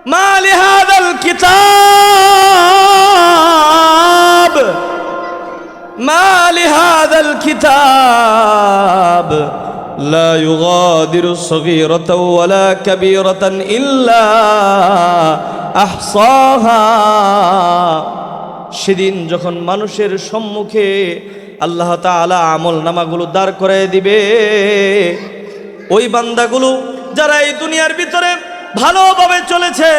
মা লিহাযাল কিতাব মা লিহাযাল কিতাব লা ইউগাদিরু সগীরাতাও ওয়ালা কাবীরাতান ইল্লা আহসাহা। সেদিন যখন মানুষের সম্মুখে আল্লাহ তাআলা আমল নামাগুলো দাঁড় করায় দিবে, ওই বান্দাগুলো যারা এই দুনিয়ার ভিতরে ভালোভাবে চলেছে,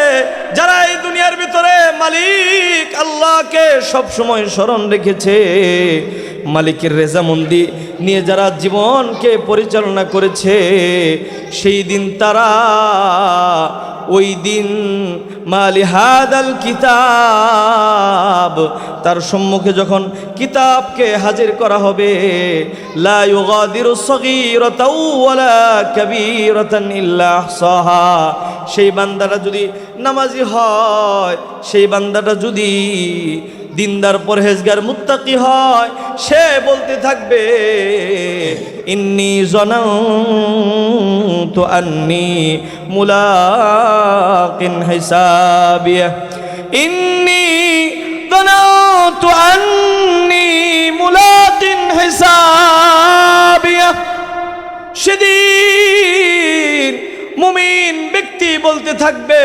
যারা এই দুনিয়ার ভিতরে মালিক আল্লাহকে সব সময় স্মরণ রেখেছে, মালিকের রেজামন্দি নিয়ে যারা জীবনকে পরিচালনা করেছে, সেই দিন তারা ওই দিন মা লিহাযাল কিতাব, তার সম্মুখে যখন কিতাবকে হাজির করা হবে, লা ইউগাদিরু সগীরাতাও ওয়ালা কাবীরাতান ইল্লা আহসাহা। সেই বান্দাটা যদি নামাজি হয়, সেই বান্দাটা যদি দিনদার পরহেজগার মুত্তাকি হয়, সে বলতে থাকবে ইন্নী যানানতু আন্নী মুলাকিন হিসাবিয়া, ইন্নী যানানতু আন্নী মুলাকিন হিসাবিয়া। সেদিন মুমিন ব্যক্তি বলতে থাকবে,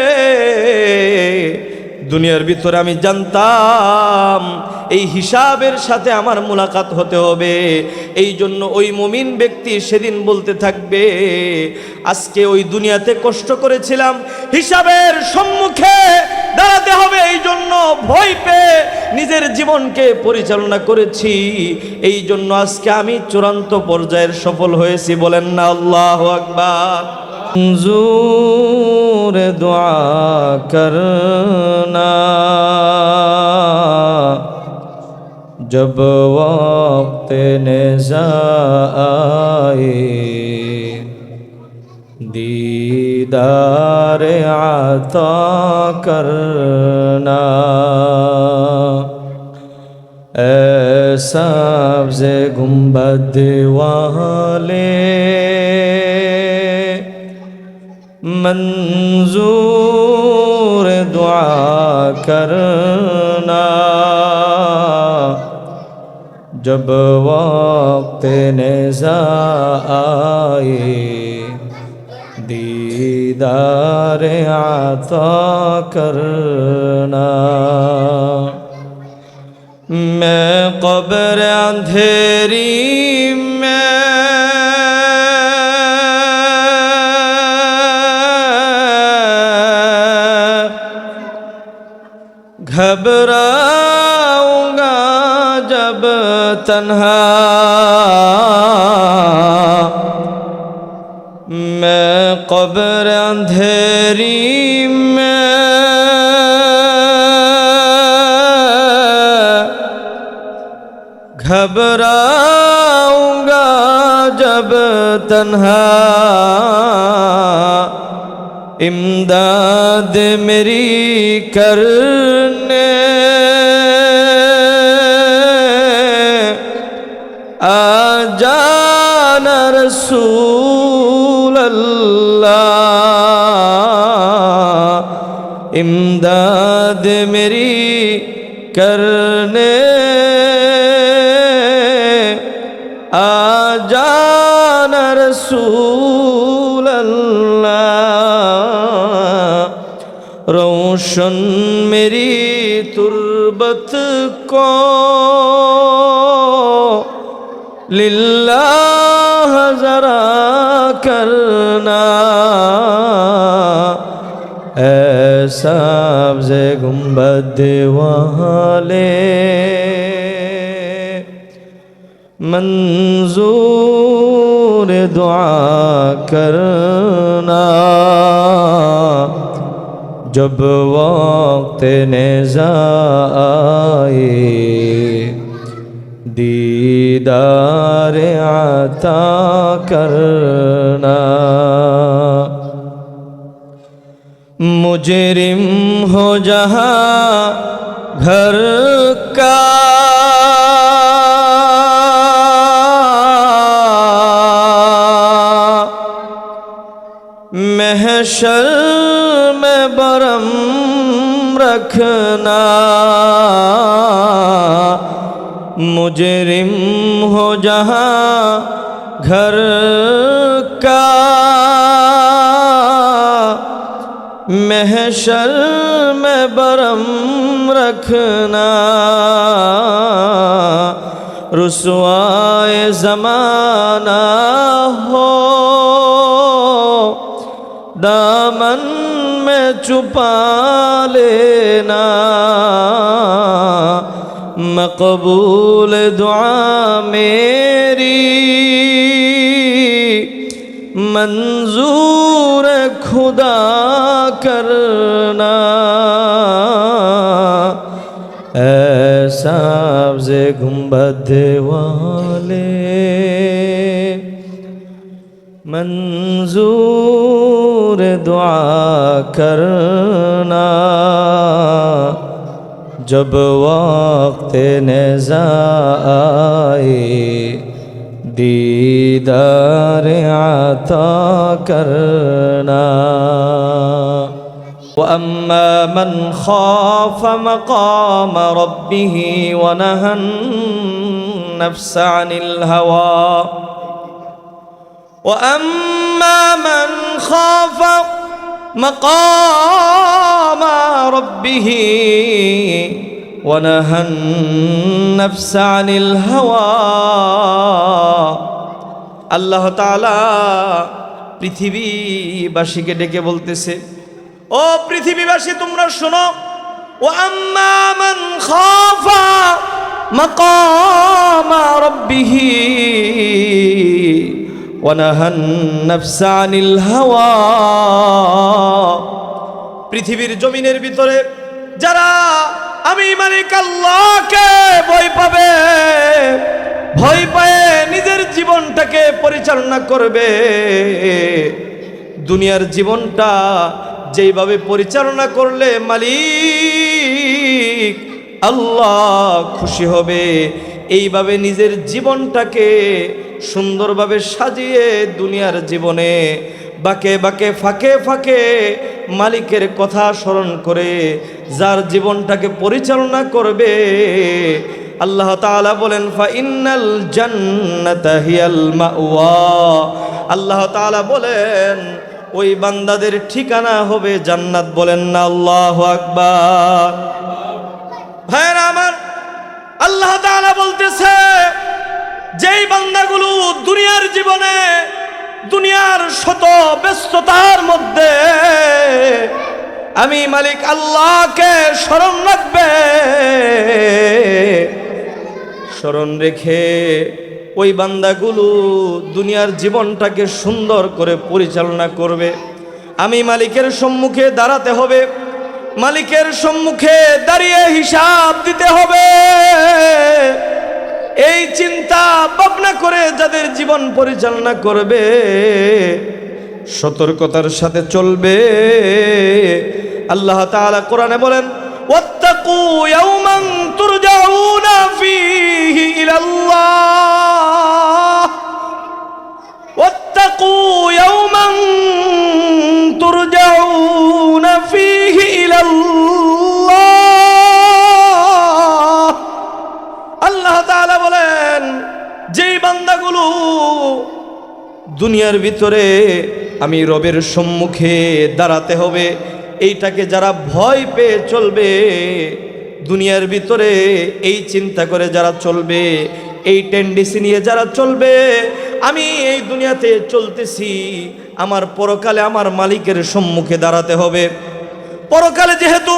দুনিয়ার ভিতরে আমি জানতাম এই হিসাবের সাথে আমার মুলাকাত হতে হবে, এই জন্য ওই মুমিন ব্যক্তি সেদিন বলতে থাকবে, আজকে ওই দুনিয়াতে কষ্ট করেছিলাম, হিসাবের সম্মুখে দাঁড়াতে হবে, এই জন্য ভয় পেয়ে নিজের জীবনকে পরিচালনা করেছি, এই জন্য আজকে আমি চূড়ান্ত পর্যায়ের সফল হয়েছি। বলেন না আল্লাহু আকবার। मंजूर दुआ करना जब वक्त नेज़ा आए, दीदार आता करना ऐ सब्ज़े गुंबद वाले मंजूर दुआ करना जब वक्त नेज़ा आए, दीदार आता करना। मैं क़ब्र अंधेरी में घबराऊंगा जब तन्हा, मैं क़ब्र अंधेरी में घबराऊंगा जब तन्हा, इमदाद मेरी करने आ जाना रसूल अल्लाह, इमदाद मेरी करने आ जाना रसूल अल्लाह। रोशन मेरी तुरबत को लिल्लाह ज़रा करना, ऐसा सब्ज़े गुंबद वाले मंजूर दुआ करना जब वक्त नेज़ा आए, दीदार आता करना। मुजरिम हो जहाँ घर का महशर में बरम रखना, मुजरिम हो जहाँ घर का, महशर में बरम रखना, रुसवाए ज़माना हो दामन में छुपा लेना, मकबूल दुआ मेरी मंजूर खुदा करना, ऐसा सब्ज़े गुंबद वाले मंजूर दुआ करना, जब वक्त नेज़ा आए दीदार आता करना। वअम्मा मन खाफ मकाम रब्बिही वनहन नफ्स अनिल हवा, वअम्मा मन खाफ मकाम रब्बिही वनहन नफ्स अनिल हवा। আল্লাহ তাআলা পৃথিবীবাসীকে ডেকে বলতেছে, ও পৃথিবীবাসী তোমরা শোনো, ও আম্মা মান খাফা মাকামা রাব্বিহি ওয়া নাহান নাফসা আনিল হাওয়া। পৃথিবীর জমিনের ভিতরে যারা আমি মালিক আল্লাহকে ভয় পাবে, ভয় পায়ে নিজের জীবনটাকে পরিচালনা করবে, দুনিয়ার জীবনটা যেইভাবে পরিচালনা করলে মালিক আল্লাহ খুশি হবে, এইভাবে নিজের জীবনটাকে সুন্দরভাবে সাজিয়ে দুনিয়ার জীবনে বাঁকে বাঁকে ফাঁকে ফাঁকে মালিকের কথা স্মরণ করে যার জীবনটাকে পরিচালনা করবে, আল্লাহ তাআলা বলেন ফা ইন্নাল জান্নাতা হিয়াল মাওয়া। আল্লাহ তাআলা বলেন ওই বান্দাদের ঠিকানা হবে জান্নাত। বলেন না আল্লাহু আকবার। ভাইরা আমার, আল্লাহ তাআলা বলতেছে যেই বান্দাগুলো দুনিয়ার জীবনে দুনিয়ার শত ব্যস্ততার মধ্যে আমি মালিক আল্লাহকে স্মরণ রাখবে, স্মরণ রেখে ওই বান্দাগুলো দুনিয়ার জীবনটাকে সুন্দর করে পরিচালনা করবে। আমি মালিকের সম্মুখে দাঁড়াতে হবে, মালিকের সম্মুখে দাঁড়িয়ে হিসাব দিতে হবে, এই চিন্তা ভাবনা করে যাদের জীবন পরিচালনা করবে, সতর্কতার সাথে চলবে। আল্লাহ তাআলা কোরআনে বলেন ওয়াত্তাকু ইয়াওমান তুরজাউনা ফীহি ইলাল্লাহ, ওয়াত্তাকু ইয়াওমান তুরজাউনা ফীহি ইলাল্লাহ। আল্লাহ তাআলা বলেন যেই বান্দাগুলো দুনিয়ার ভিতরে আমি রবের সম্মুখে দাঁড়াতে হবে, এইটাকে যারা ভয় পেয়ে চলবে, দুনিয়ার ভিতরে এই চিন্তা করে যারা চলবে, এই টেন্ডেন্সি নিয়ে যারা চলবে, আমি এই দুনিয়াতে চলতেছি, আমার পরকালে আমার মালিকের সম্মুখে দাঁড়াতে হবে। পরকালে যেহেতু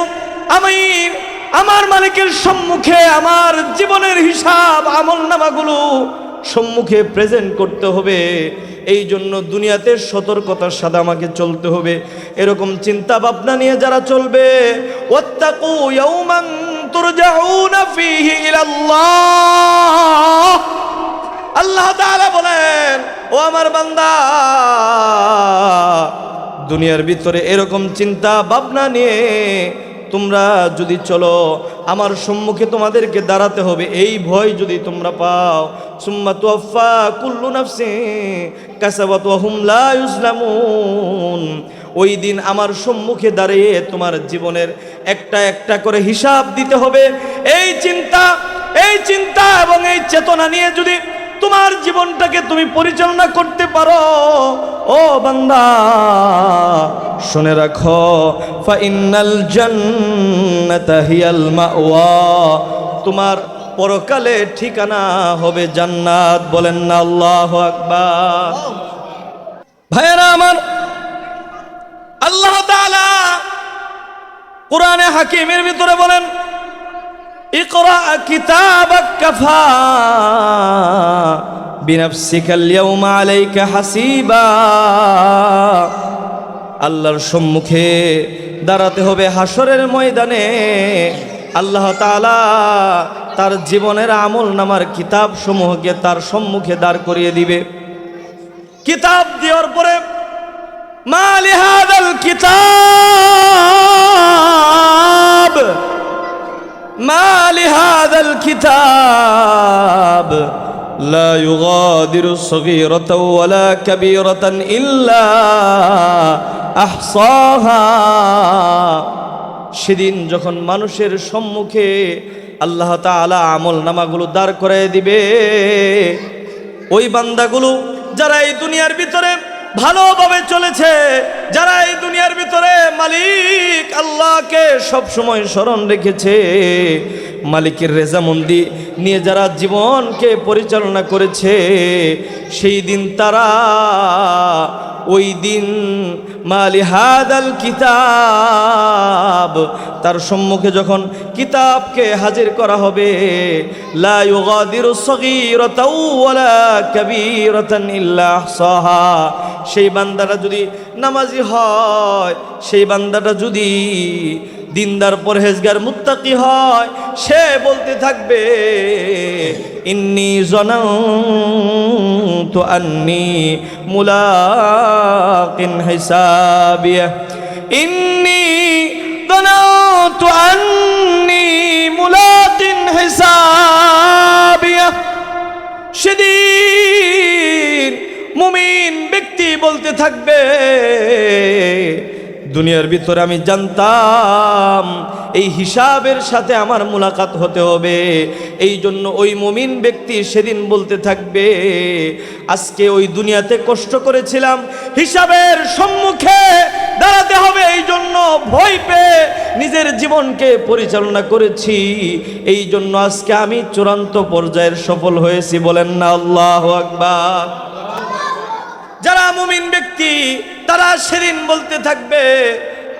আমি আমার মালিকের সম্মুখে আমার জীবনের হিসাব আমলনামাগুলো সম্মুখে প্রেজেন্ট করতে হবে, এই জন্য দুনিয়াতে সতর্কতার সাথে আমাকে চলতে হবে। এরকম চিন্তা ভাবনা নিয়ে যারা চলবে, ওয়াত্তাকু ইয়াওমান তুরজাউনা ফীহি ইলাল্লাহ। আল্লাহ তাআলা বলেন ও আমার বান্দা, দুনিয়ার ভিতরে এরকম চিন্তা ভাবনা নিয়ে তোমরা যদি চলো, আমার সম্মুখে তোমাদেরকে দাঁড়াতে হবে, এই ভয় যদি তোমরা পাও, সুম্মা তুওয়াফা কুল্লু নাফসিন কাসাবাত ওয়া হুম লা ইউজলামুন, ওই দিন আমার সম্মুখে দাঁড়িয়ে তোমার জীবনের একটা একটা করে হিসাব দিতে হবে। এই চিন্তা এবং এই চেতনা নিয়ে যদি তোমার জীবনটাকে তুমি পরিচালনা করতে পারো, ও বান্দা শুনে রাখো, ফাইনাল জান্নাতা হিয়াল মাওয়া, তোমার পরকালে ঠিকানা হবে জান্নাত। বলেন না আল্লাহু আকবার। ভাইরা আমার, আল্লাহ তাআলা কুরআনে হাকিমের ভিতরে বলেন, ইকরা কিতাবাক কাফা বিনাফসিকাল ইয়াউমা আলাইকা হাসিবা। আল্লাহর সম্মুখে দাঁড়াতে হবে হাসরের ময়দানে। আল্লাহ তাআলা তার জীবনের আমল নামার কিতাব সমূহকে তার সম্মুখে দাঁড় করিয়ে দিবে। কিতাব দেওয়ার পরে মা লিহাদাল কিতাব, মা লিহাদাল কিতাব লা ইউগাদিরু সগীরাতাও ওয়ালা কাবীরাতান ইল্লা আহসাহা। সেদিন যখন মানুষের সম্মুখে আল্লাহ তাআলা আমল নামাগুলো দাঁড় করায় দিবে, ওই বান্দাগুলো যারা এই দুনিয়ার ভিতরে ভালোভাবে চলেছে, যারা এই দুনিয়ার ভিতরে মালিক আল্লাহকে সব সময় স্মরণ রেখেছে, মালিকের রেজামন্দি নিয়ে যারা জীবনকে পরিচালনা করেছে, সেই দিন তারা ওই দিন মালিহাদাল কিতাব, তার সম্মুখে যখন কিতাবকে হাজির করা হবে, লা ইউগাদিরু সগীরাতাও ওয়ালা কাবীরাতান ইল্লা আহসাহা। সেই বান্দাটা যদি নামাজি হয়, সেই বান্দাটা যদি দিনদার পরহেজগার মুত্তাকি হয়, সে বলতে থাকবে, ইন্নী যানানতু আন্নী মুলাকিন হিসাবিয়া, ইন্নী যানানতু আন্নী মুলাকিন হিসাবিয়া। সেদিন মুমিন ব্যক্তি বলতে থাকবে, দুনিয়ার ভিতরে আমি জানতাম এই হিসাবের সাথে আমার মুলাকাত হতে হবে। এই জন্য ওই মুমিন ব্যক্তি সেদিন বলতে থাকবে, আজকে ওই দুনিয়াতে কষ্ট করেছিলাম, হিসাবের সম্মুখে দাঁড়াতে হবে, এই জন্য ভয় পেয়ে নিজের জীবনকে পরিচালনা করেছি, এই জন্য আজকে আমি চূড়ান্ত পর্যায়ের সফল হয়েছি। বলেন না আল্লাহু আকবার। যারা মুমিন ব্যক্তি তারা সেদিন বলতে থাকবে,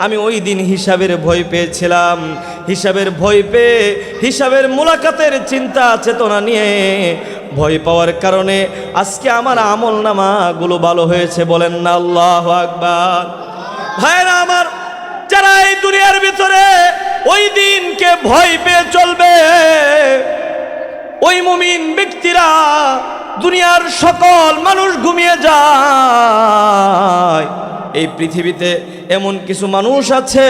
আমি ওই দিন হিসাবের ভয় পেয়েছিলাম, হিসাবের ভয় পেয়ে হিসাবের মুলাকাতের চিন্তা চেতনা নিয়ে ভয় পাওয়ার কারণে আজকে আমার আমল নামাগুলো ভালো হয়েছে। বলেন না আল্লাহু আকবার। ভাইরা আমার, যারা এই দুনিয়ার ভিতরে ওই দিনকে ভয় পেয়ে চলবে, ওই মুমিন ব্যক্তিরা, দুনিয়ার সকল মানুষ ঘুমিয়ে যায়, এই পৃথিবীতে এমন কিছু মানুষ আছে,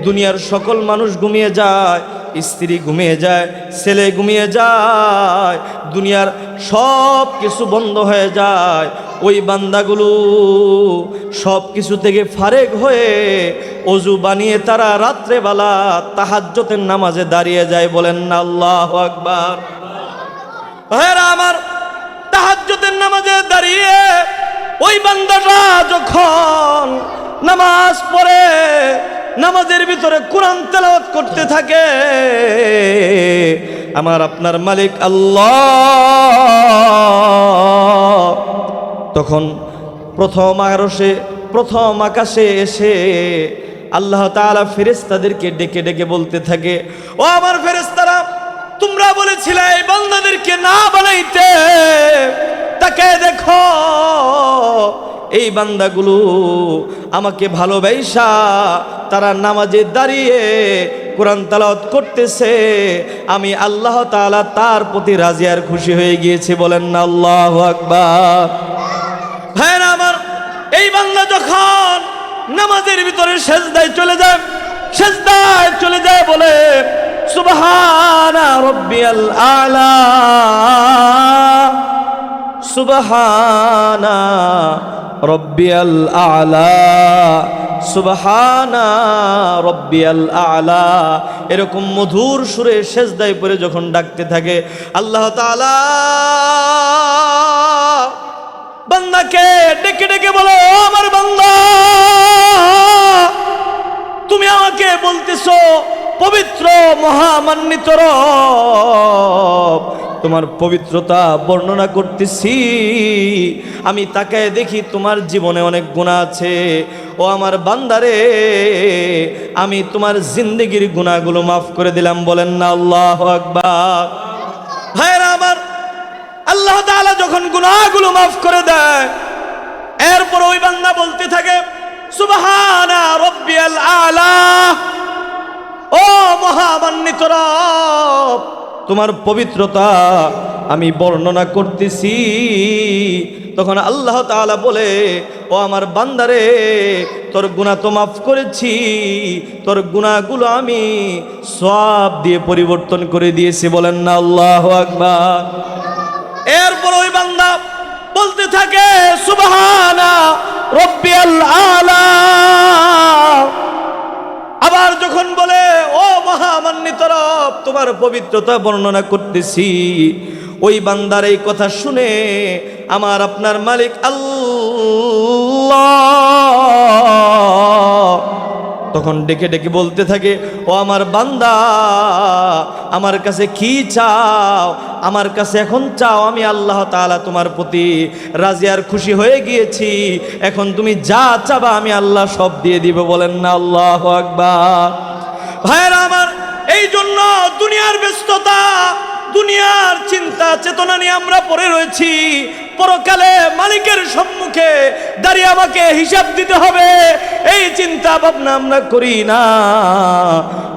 দুনিয়ার সকল মানুষ ঘুমিয়ে যায়, স্ত্রী ঘুমিয়ে যায়, ছেলে ঘুমিয়ে যায়, দুনিয়ার সব কিছু বন্ধ হয়ে যায়, ওই বান্দাগুলো সব কিছু থেকে ফারেক হয়ে অজু বানিয়ে তারা রাত্রেবেলা তাহাজ্জুদের নামাজে দাঁড়িয়ে যায়। বলেন না আল্লাহু আকবার। ভাইরা আমার, তাহাজ্জুদের নামাজে দাঁড়িয়ে ওই বান্দাটা যখন নামাজ পড়ে, নামাজের ভিতরে কোরআন তেলাওয়াত করতে থাকে, আমার আপনার মালিক আল্লাহ তখন প্রথম আকাশে এসে আল্লাহ তাআলা ফেরেশতাদেরকে ডেকে ডেকে বলতে থাকে, ও আমার ফেরেশতারা, তোমরা বলেছিলে এই বান্দাদেরকে না বানাইতে, তাকে দেখো, এই বান্দাগুলো আমাকে ভালোবাসা তারা নামাজে দাঁড়িয়ে কোরআন তেলাওয়াত করতেছে, আমি আল্লাহ তাআলা তার প্রতি রাজি আর খুশি হয়ে গিয়েছি। বলেন না আল্লাহু আকবার। ভাইরা আমার, এই বান্দা যখন নামাজের ভিতরে সেজদায় চলে যায় বলে, সুবহানা রাব্বিয়াল আলা, সুবহানা রব্বিয়াল আ'লা, সুবহানা রব্বিয়াল আ'লা, এরকম মধুর সুরে সেজদায় পড়ে যখন ডাকতে থাকে আল্লাহ তাআলা বান্দাকে ডেকে ডেকে বলো, আমার বান্দা তুমি আমাকে বলতেছো পবিত্র মহামান্বিত রব, তোমার পবিত্রতা বর্ণনা করতেছি, আমি তাকায় দেখি তোমার জীবনে অনেক গুনাহ আছে। ও আমার বান্দারে, আমি তোমার জিন্দেগির গুনাহগুলো মাফ করে দিলাম। বলেন না আল্লাহু আকবার। ভাইরা আমার, আল্লাহ তাআলা যখন গুনাহগুলো মাফ করে দেয়, এরপর ওই বান্দা বলতে থাকে সুবহানা রব্বিয়াল আ'লা, ও মহামান্বিত রব, তোমার পবিত্রতা আমি বর্ণনা করতেছি। তখন আল্লাহ তাআলা বলে, ও আমার বান্দারে, তোর গুনাহ তো মাফ করেছি, তোর গুনাহগুলো আমি সওয়াব দিয়ে পরিবর্তন করে দিয়েছি। বলেন না আল্লাহু আকবার। এরপর ওই বান্দা বলতে থাকে সুবহানা রব্বিয়াল আ'লা, আবার যখন বলে ও মহামান্বিত রব, তোমার পবিত্রতা বর্ণনা করতেছি, ওই বান্দার এই কথা শুনে আমার আপনার মালিক আল্লাহ তখন ডেকে ডেকে বলতে থাকে, ও আমার বান্দা, আমার কাছে কি চাও? আমার কাছে এখন চাও, আমি আল্লাহ তাআলা তোমার প্রতি রাজি আর খুশি হয়ে গিয়েছি, এখন তুমি যা চাবা আমি আল্লাহ সব দিয়ে দিব। বলেন না আল্লাহু আকবার। ভাইরা আমার, এই জন্য দুনিয়ার ব্যস্ততা, দুনিয়ার চিন্তা চেতনা নিয়ে আমরা পড়ে রয়েছি। পরকালে মালিকের সম্মুখে দাঁড়িয়ে আমাকে হিসাব দিতে হবে, এই চিন্তা ভাবনা আমরা করি না।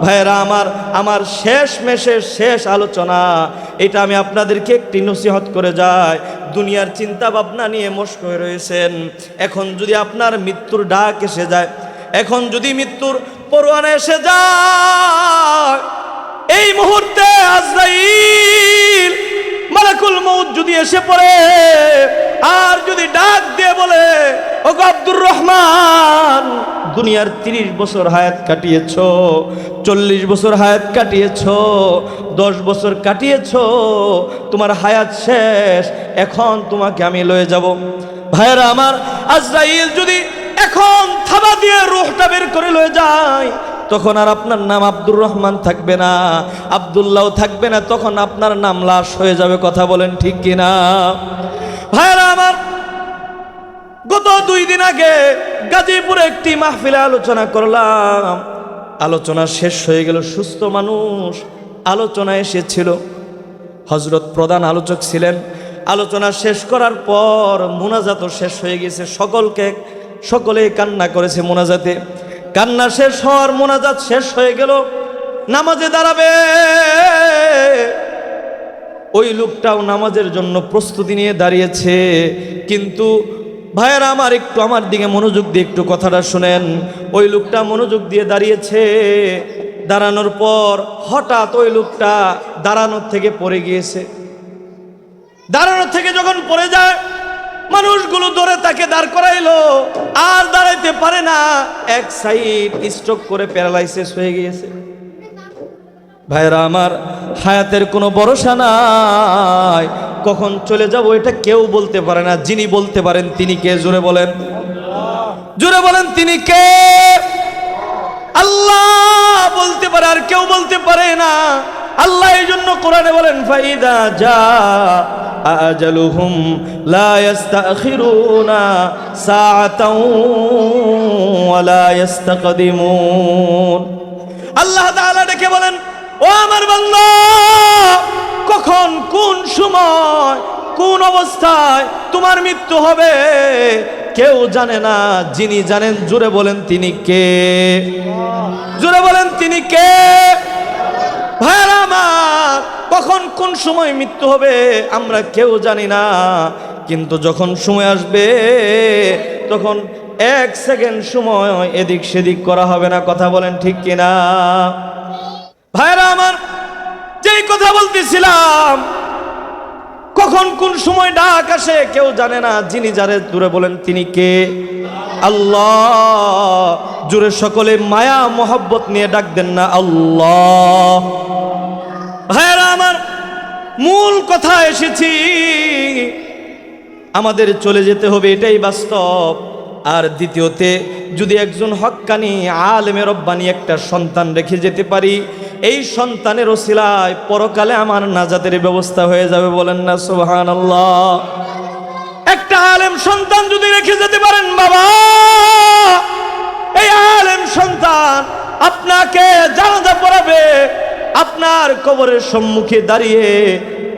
ভাইরা আমার, আমার শেষ মেশের শেষ আলোচনা এটা আমি আপনাদেরকে একটি নসিহত করে যাই। দুনিয়ার চিন্তা ভাবনা নিয়ে মশক হয়ে রয়েছেন, এখন যদি আপনার মৃত্যুর ডাক এসে যায়, এখন যদি মৃত্যুর পরোয়ানা এসে যায়, এই মুহূর্তে আজরাইল মালাকুল মউত যদি এসে পড়ে আর যদি ডাক দিয়ে বলে, ওগো আব্দুর রহমান, দুনিয়ার 30 বছর হায়াত কাটিয়েছো, 40 বছর হায়াত কাটিয়েছো, 10 বছর কাটিয়েছো, তোমার হায়াত শেষ, এখন তোমাকে আমি লয়ে যাব। ভাইরা আমার, আজরাইল যদি এখন থাবা দিয়ে রূহটা বের করে লয়ে যায়, তখন আর আপনার নাম আব্দুর রহমান থাকবে না, আব্দুল্লাহ থাকবে না, তখন আপনার নাম লাশ হয়ে যাবে। কথা বলেন ঠিক কিনা? ভাইরা আমার, গত 2 দিন আগে গাজীপুরে একটি মাহফিলে আলোচনা করলাম, আলোচনা শেষ হয়ে গেল। সুস্থ মানুষ আলোচনা এসেছিল, হযরত প্রধান আলোচক ছিলেন। আলোচনা শেষ করার পর মুনাজাতও শেষ হয়ে গেছে, সকলে কান্না করেছে মোনাজাতে। কান্না শেষ হওয়ার, মোনাজাত শেষ হয়ে গেল, নামাজে দাঁড়াবে। ওই লোকটাও নামাজের জন্য প্রস্তুতি নিয়ে দাঁড়িয়েছে, কিন্তু ভাইয়েরা আমার, একটু আমার দিকে মনোযোগ দিয়ে একটু কথাটা শুনেন। ওই লোকটা মনোযোগ দিয়ে দাঁড়িয়েছে, দাঁড়ানোর পর হঠাৎ ওই লোকটা দাঁড়ানোর থেকে পড়ে গিয়েছে। দাঁড়ানোর থেকে যখন পড়ে যায়, মানুষগুলো ধরে তাকে দাঁড় করাইলো, আর দাঁড়াইতে পারে না, এক সাইড স্ট্রোক করে প্যারালাইসিস হয়ে গিয়েছে। ভাইরা আমার, হায়াতের কোনো ভরসা নাই, কখন চলে যাব এটা কেউ বলতে পারে না। যিনি বলতে পারেন তিনি কে? জোরে বলেন, জোরে বলেন, তিনি কে? আল্লাহ বলতে পারে, আর কেউ বলতে পারে না। আল্লাহ এই জন্য কোরআনে বলেন, ফাইদা জা আজালুহুম লা ইস্তাখিরুনা সাআতাও ওয়া লা ইস্তাকদিমুন। আল্লাহ তাআলা ডেকে বলেন, ও আমার বান্দা, কখন, কোন সময়, কোন অবস্থায় তোমার মৃত্যু হবে কেউ জানে না। যিনি জানেন, জোরে বলেন তিনি কে? জোরে বলেন তিনি কে? ভাইরা আমার, কখন কোন সময় মৃত্যু হবে আমরা কেউ জানি না, কিন্তু যখন সময় আসবে তখন 1 সেকেন্ড সময় এদিক সেদিক করা হবে না। কথা বলেন ঠিক কিনা? ভাইরা আমার, যেই কথা বলতেছিলাম, কখন কোন সময় ডাক আসে কেউ জানে না। যিনি যারে দূরে বলেন তিনি কে? আল্লাহ। জুড়ে সকলে মায়া মোহাব্বত নিয়ে ডাক দেন না আল্লাহ। ভাইরা আমার, মূল কথা এসেছি, আমাদের চলে যেতে হবে, এটাই বাস্তব। আর দ্বিতীয়তে, যদি একজন হক্কানি আলেমে রব্বানি একটা সন্তান রেখে যেতে পারি, এই সন্তানের ওসিলায় পরকালে আমার নাজাতের ব্যবস্থা হয়ে যাবে। বলেন না সুবহানাল্লাহ। একটা আলেম সন্তান যদি রেখে যেতে পারেন বাবা, এই আলেম সন্তান আপনাকে জানাজা পড়াবে, আপনার কবরের সম্মুখে দাঁড়িয়ে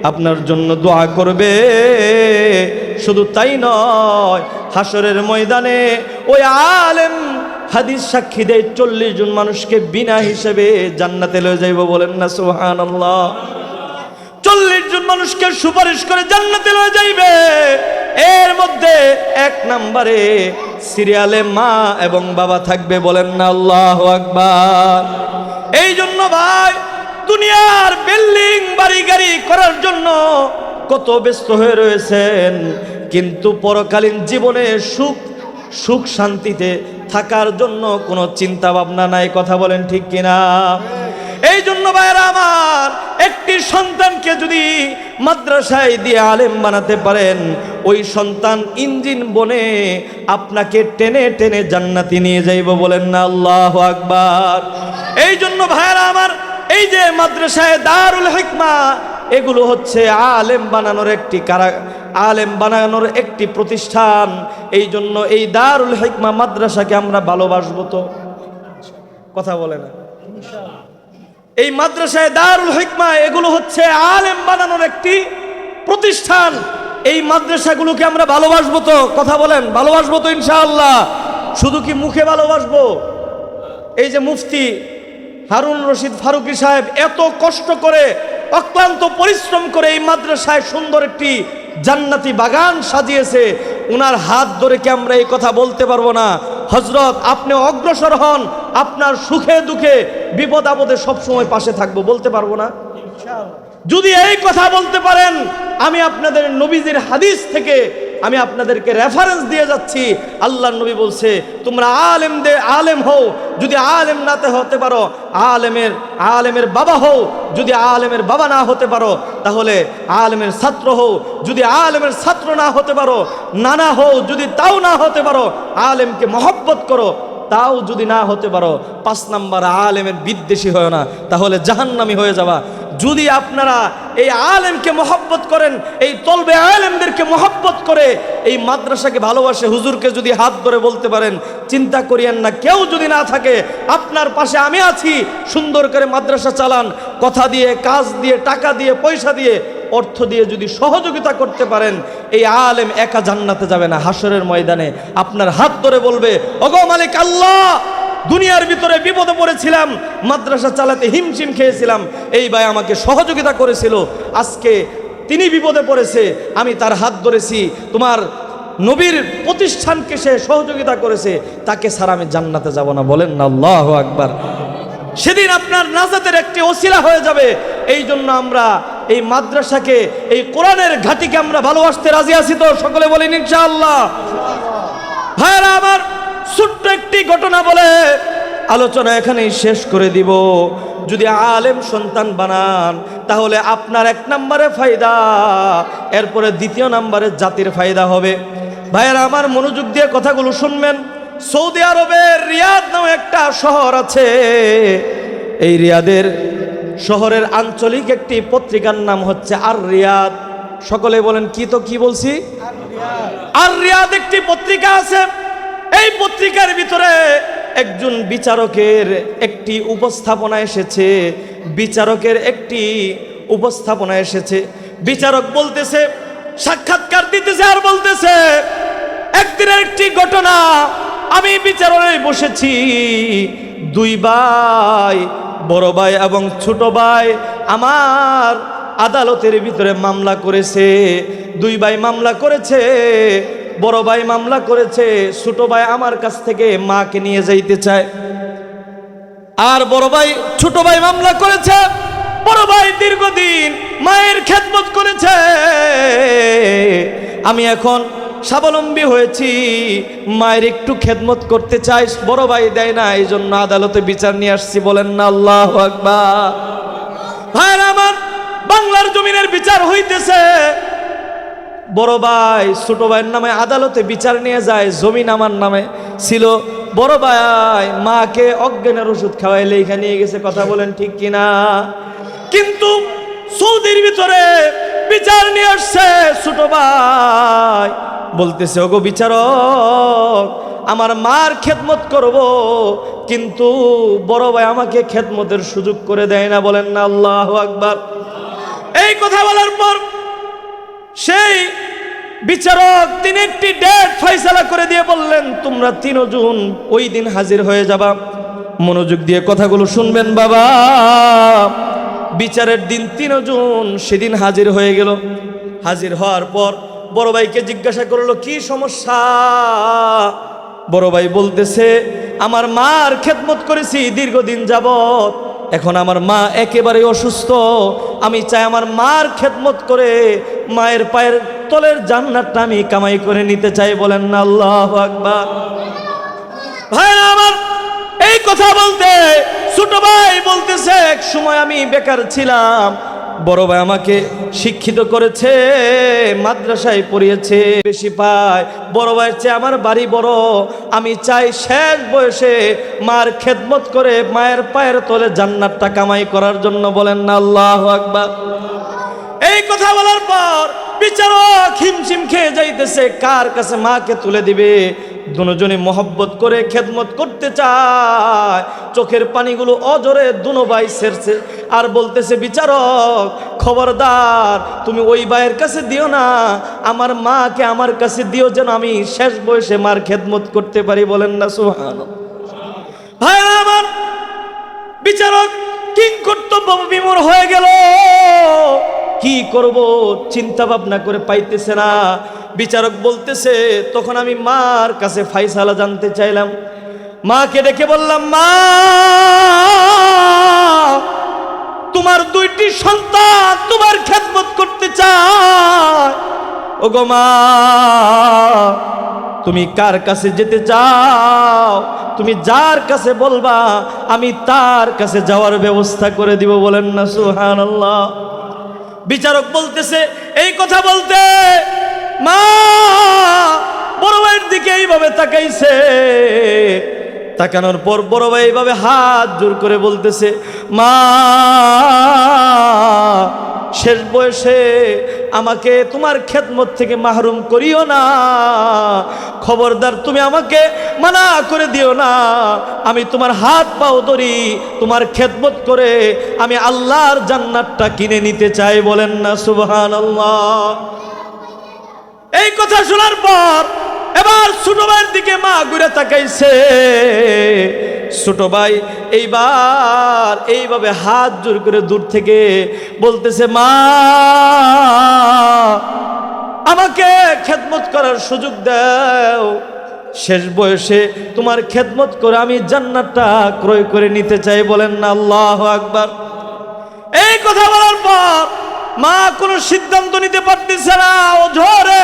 আপনার জন্য দোয়া করবে। শুধু তাই নয়, হাসরের ময়দানে ওই আলেম হাদিস সাক্ষী দেয় 40 জন মানুষকে বিনা হিসেবে জান্নাতে লয়ে যাইব। বলেন না সুবহানাল্লাহ। 40 জন মানুষকে সুপারিশ করে জান্নাতে লয়ে যাইবে। এর মধ্যে 1 নম্বরে সিরিয়ালে মা এবং বাবা থাকবে। বলেন না আল্লাহু আকবার। এই জন্য ভাই, দুনিয়ার বিল্ডিং বাড়ি গাড়ি করার জন্য কত ব্যস্ত হয়ে রয়েছেন, কিন্তু পরকালীন জীবনে সুখ শান্তিতে থাকার জন্য কোনো চিন্তা ভাবনা নাই। কথা বলেন ঠিক কিনা? এই জন্য ভাইরা আমার, একটি সন্তানকে যদি মাদ্রাসায় দিয়ে আলেম বানাতে পারেন, ওই সন্তান ইঞ্জিন বনে আপনাকে টেনে টেনে জান্নাতে নিয়ে যাইব। বলেন না আল্লাহু আকবার। এই জন্য ভাইরা আমার, এই যে মাদ্রাসায় দারুল হিকমা, এগুলো হচ্ছে আলেম বানানোর একটি প্রতিষ্ঠান। এই জন্য এই দারুল হিকমা মাদ্রাসাকে আমরা ভালোবাসবো তো? কথা বলে না। এই মাদ্রাসায় দারুল হিকমা এগুলো হচ্ছে আলেম বানানোর একটি প্রতিষ্ঠান। এই মাদ্রাসাগুলোকে আমরা ভালোবাসবো তো? কথা বলেন, ভালোবাসবো তো ইনশাআল্লাহ? শুধু কি মুখে ভালোবাসবো? এই যে মুফতি হারুন রশিদ ফারুকী সাহেব এত কষ্ট করে, অক্লান্ত পরিশ্রম করে এই মাদ্রাসায় সুন্দর একটি জান্নাতি বাগান সাজিয়েছে, উনার হাত ধরে কি আমরা এই কথা বলতে পারবো না, হযরত আপনি অগ্রসর হন, আপনার সুখে দুঃখে বিপদ আপদে সবসময় পাশে থাকবো, বলতে পারবো না? যদি এই কথা বলতে পারেন, আমি আপনাদের নবীজির হাদিস থেকে আমি আপনাদেরকে রেফারেন্স দিয়ে যাচ্ছি। আল্লাহর নবী বলছে, তোমরা আলেম হও, যদি আলেম না হতে পারো, আলেমের বাবা হও, যদি আলেমের বাবা না হতে পারো তাহলে আলেমের ছাত্র হও, যদি আলেমের ছাত্র না হতে পারো নানা হও, যদি তাও না হতে পারো আলেমকে মহব্বত করো, তাও যদি না হতে পারো 5 নাম্বার আলেমের বিদ্বেষী হয় না, তাহলে জাহান্নামী হয়ে যাবা। যদি আপনারা এই আলেমকে মহব্বত করেন, এই তলবে আলেমদেরকে মহব্বত করে এই মাদ্রাসাকে ভালোবাসে, হুজুরকে যদি হাত ধরে বলতে পারেন, চিন্তা করিয়েন না, কেউ যদি না থাকে আপনার পাশে আমি আছি, সুন্দর করে মাদ্রাসা চালান, কথা দিয়ে, কাজ দিয়ে, টাকা দিয়ে, পয়সা দিয়ে, অর্থ দিয়ে যদি সহযোগিতা করতে পারেন, এই আলেম একা জান্নাতে যাবে না, হাসরের ময়দানে আপনার হাত ধরে বলবে, ওগো মালিক আল্লাহ, দুনিয়ার ভিতরে বিপদে পড়েছিলাম, মাদ্রাসা চালাতে হিমশিম খেয়েছিলাম, এই ভাই আমাকে সহযোগিতা করেছিল, আজকে তিনি বিপদে পড়েছে, আমি তার হাত ধরেছি, তোমার নবীর প্রতিষ্ঠানকে সে সহযোগিতা করেছে, তাকে ছাড়া আমি জান্নাতে যাব না। বলেন না আল্লাহু আকবার। সেদিন আপনার নাজাতের একটি ওসিলা হয়ে যাবে। এই জন্য আমরা এই মাদ্রাসাকে, এই কোরআনের ঘাটিকে আমরা ভালোবাসতে রাজি আছি তো? সকলে বলেন ইনশাআল্লাহ। ভাইরা আমার, ছোট্ট একটি ঘটনা বলে আলোচনা এখানেই শেষ করে দিব। যদি আলেম সন্তান বানান, তাহলে আপনার 1 নম্বরে ফায়দা, এরপরে 2 নম্বরে জাতির ফায়দা হবে। ভাইরা আমার, মনোযোগ দিয়ে কথাগুলো শুনবেন। সৌদি আরবের রিয়াদ নামে একটা শহর আছে। এই রিয়াদের শহরের আঞ্চলিক একটি পত্রিকার নাম হচ্ছে আর রিয়াদ। সকলে বলেন কি? তো কি বলছি? আর রিয়াদ একটি পত্রিকা আছে। এই পত্রিকার ভিতরে একজন বিচারকের একটি উপস্থাপনা এসেছে। বিচারক বলতেছে, সাক্ষাৎকার দিতেছে আর বলতেছে, একদিনের একটি ঘটনা, আমি বিচারণে বসেছি, 2 ভাই, বড় ভাই এবং ছোট ভাই আমার আদালতের ভিতরে মামলা করেছে। 2 ভাই মামলা করেছে, বড় ভাই মামলা করেছে, ছোট ভাই আমার কাছ থেকে মাকে নিয়ে যাইতে চায়। আর বড় ভাই, ছোট ভাই মামলা করেছে, বড় ভাই দীর্ঘদিন মায়ের খেদমত করেছে, আমি এখন স্বাবলম্বী হয়েছি, মায়ের একটু খেদমত করতে চাই, বড় ভাই দেয় না, এই জন্য আদালতে বিচার নিয়ে আসছি। বলেন না আল্লাহু আকবার। ভাইরা আমার, বাংলার জমিনের বিচার হইতেছে, বড় ভাই ছোট ভাইয়ের নামে আদালতে বিচার নিয়ে যায়, জমিন আমার নামে ছিল। বড় ভাই মাকে অজ্ঞানের ওষুধ খাওয়াইলে এখানে নিয়ে গেছে, কথা বলেন ঠিক কিনা? কিন্তু সৌদির ভিতরে বিচার নিয়ে আসছে, ছোট ভাই বলতেছে, ওগো বিচারক, আমার মার খেদমত করব, কিন্তু বড় ভাই আমাকে খেদমতের সুযোগ করে দেয় না। বলেন না আল্লাহু আকবার। এই কথা বলার পর সেই বিচারক তিনি একটি ডেট ফয়সালা করে দিয়ে বললেন, তোমরা তিনজন ওই দিন হাজির হয়ে যাবা। মনোযোগ দিয়ে কথাগুলো শুনবেন বাবা। বিচারের দিন তিনজন সেদিন হাজির হয়ে গেল। হাজির হওয়ার পর বড় ভাইকে জিজ্ঞাসা করলো, কি সমস্যা? বড় ভাই বলতেছে, আমার মার খেদমত করেছি দীর্ঘদিন যাবত, এখন আমার মা একেবারে অসুস্থ, আমি চাই আমার মার খেদমত করে মায়ের পায়ের তলের জান্নাতটা আমি কামাই করে নিতে চাই। বলেন না আল্লাহু আকবার। ভাইরা আমার, এই কথা বলতে ছোট ভাই বলতেছে, এক সময় আমি বেকার ছিলাম, বড় ভাই আমাকে শিক্ষিত করেছে, মাদ্রাসায় পড়িয়েছে, বেশি পায়, বড় ভাইয়ের চেয়ে আমার বাড়ি বড়, আমি চাই শেষ বয়সে মার খেদমত করে মায়ের পায়ের তলে জান্নাতটা কামাই করার জন্য। বলেন না আল্লাহু আকবার। এই কথা বলার পর বিচারক হিমশিম খেয়ে যাইতেছে, কার কাছে মাকে তুলে দিবে। দুজনে মহব্বত করে খেদমত করতে চায়, চোখের পানিগুলো অজরে দুনো ভাই ছেড়ছে, আর বলতেছে, বিচারক খবরদার, তুমি ওই ভাইয়ের কাছে দিও না, আমার মাকে আমার কাছে দিও, যেন আমি শেষ বয়সে মার খেদমত করতে পারি। বলেন না সুবহানাল্লাহ। ভাইরা আমার, বিচারক কিং কর্তব্য বিমূঢ় হয়ে গেল, কি করব চিন্তা ভাবনা করে পাইতেছে না। বিচারক বলতেছে, তখন আমি মার কাছে ফাইসালা জানতে চাইলাম। মাকে ডেকে বললাম, মা, তোমার দুইটি সন্তান তোমার খেদমত করতে চায়, ওগো মা, তুমি কার কাছে যেতে চাও? তুমি যার কাছে বলবা আমি তার কাছে যাওয়ার ব্যবস্থা করে দিব। বলেন না সুবহানাল্লাহ। বিচারক বলতেছে, এই কথা বলতে মা বড় ভাইয়ের দিকে এইভাবে তাকাইছে, তাকানোর পর বড় ভাই এইভাবে হাত জোর করে বলতেছে, মা, শেষ বয়সে আমাকে তোমার খেদমত থেকে মাহরুম করিও না, খবরদার তুমি আমাকে মানা করে দিও না, আমি তোমার হাত পাও ধরি, তোমার খেদমত করে আমি আল্লাহর জান্নাতটা কিনে নিতে চাই। বলেন না সুবহানাল্লাহ। এই কথা শোনার পর এবার ছোট ভাইয়ের দিকে মা ঘুরে তাকাইছে। ছোট ভাই এইবার এইভাবে হাত জোর করে দূর থেকে বলতেছে, মা, আমাকে খেদমত করার সুযোগ দাও, শেষ বয়সে তোমার খেদমত করে আমি জান্নাতটা ক্রয় করে নিতে চাই। বলেন না আল্লাহু আকবার। এই কথা বলার পর মা কোনো সিদ্ধান্ত নিতে পারতেছে না, ওঝরে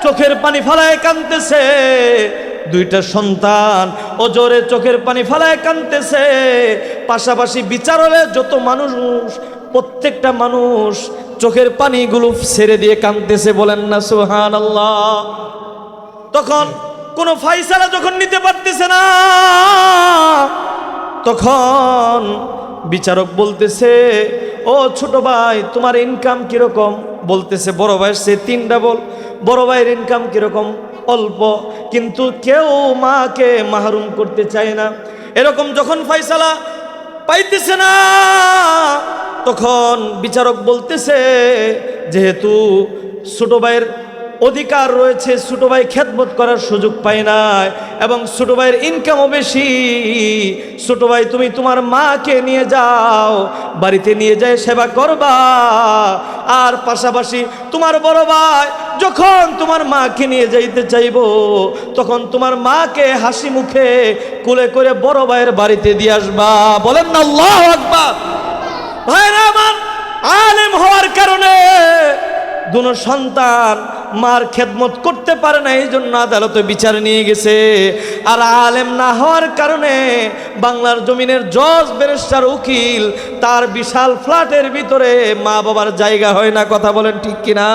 চোখের পানি ফালায় কাঁদতেছে। দুইটা সন্তান ওজরে চোখের পানি ফালায় কাঁদতেছে। পাশাপাশি বিচার হলে যত মানুষ, প্রত্যেকটা মানুষ চোখের পানিগুলো ছেড়ে দিয়ে কাঁদতেছে। বলেন না সুবহানাল্লাহ। তখন কোনো ফাইসালা যখন নিতে পারতেছে না, তখন বিচারক বলতেছে, ও ছোট ভাই, তোমার ইনকাম কিরকম? বলতেছে, বড় ভাইয়ের সে 3 ডাবল। বড় ভাইয়ের ইনকাম কিরকম? অল্প, কিন্তু কেউ মাকে মাহরুম করতে চায় না। এরকম যখন ফয়সালা পাইতেছে না, তখন বিচারক বলতেছে, যেহেতু ছোট ভাইয়ের অধিকার রয়েছে, ছোট ভাই খেদমত করার সুযোগ পায় না, এবং ছোট ভাইয়ের ইনকামও বেশি, ছোট ভাই তুমি তোমার মাকে নিয়ে যাও, বাড়িতে নিয়ে যায় সেবা করবা, আর পাশাপাশি তোমার বড় ভাই যখন তোমার মাকে নিয়ে যাইতে চাইব, তখন তোমার মাকে হাসি মুখে কোলে করে বড় ভাইয়ের বাড়িতে দিয়ে আসবা। বলেন না আল্লাহু আকবার। ভাইরা আমার, আলেম হওয়ার কারণে দুনো সন্তান মার খেদমত করতে পারে না, এই জন্য আদালতে বিচার নিয়ে গেছে। আর আলেম না হওয়ার কারণে বাংলার জমিনের জজ, ব্যারিস্টার, উকিল, তার বিশাল ফ্ল্যাটের ভিতরে মা বাবার জায়গা হয় না। কথা বলেন ঠিক কিনা?